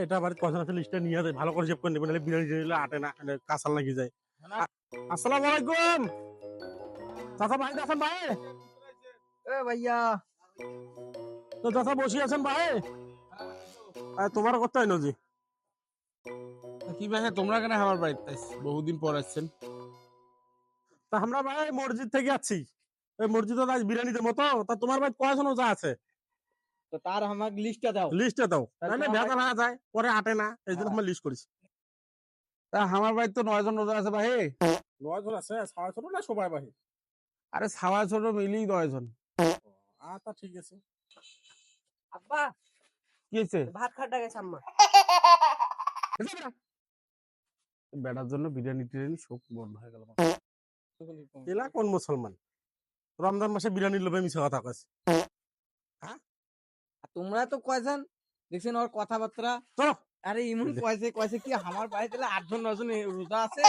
এটা বাড়িতে কজন আছে লিস্টটা নিয়ে যায় ভালো করে হিসেব করে নেবেন, বিরিয়ানি দিলে আটে না, কাঁচাল লাগি যায়। আসসালামু আলাইকুম চাচা, ভাই আছেন ভাই? এ ভাইয়া, তো চাচা বসে আছেন ভাই? তোমার করতে হয় নজি। কি ভাই তোমরা কেন আমার বাড়িতে বহুদিন পর আসছেন? তা আমরা ভাই মসজিদ থেকে আছি, ওই মসজিদে আজ বিরিয়ানি দেবো। তো তা তোমার ভাই কয়জন ওজা আছে? তো তার আমাকে লিস্টটা দাও। লিস্টে দাও, তাহলে নাহলে তোমার ভেজা লাগা যায়, পরে আটে না, এই জন্য হ্যাঁ। আমরা লিস্ট করেছি। তা আমার বাড়িতে তো 9 জন রোজা আছে ভাই। 9 জন আছে, 6 জন না সবাই ভাই? আরে ছাওয়া ছোট মিলেই 9 জন। আচ্ছা ঠিক আছে। আব্বা, কি হয়েছে? ভাত খাটা গেছে আম্মা। বেটার জন্য বিরিয়ানি টিরিয়ানি সব বন্ধ হয়ে গেল। এলা কোন মুসলমান রমজান মাসে বিরিয়ানি লোভে মিশে কথা কয়েছে? আর তোমরা তো কয়জন দেখছেন ওর কথাবার্তা? চলো। আরে ইমন কয়েছে কয়েছে কি আমার বাড়িতে 8 জন 9 জন রোজা আছে।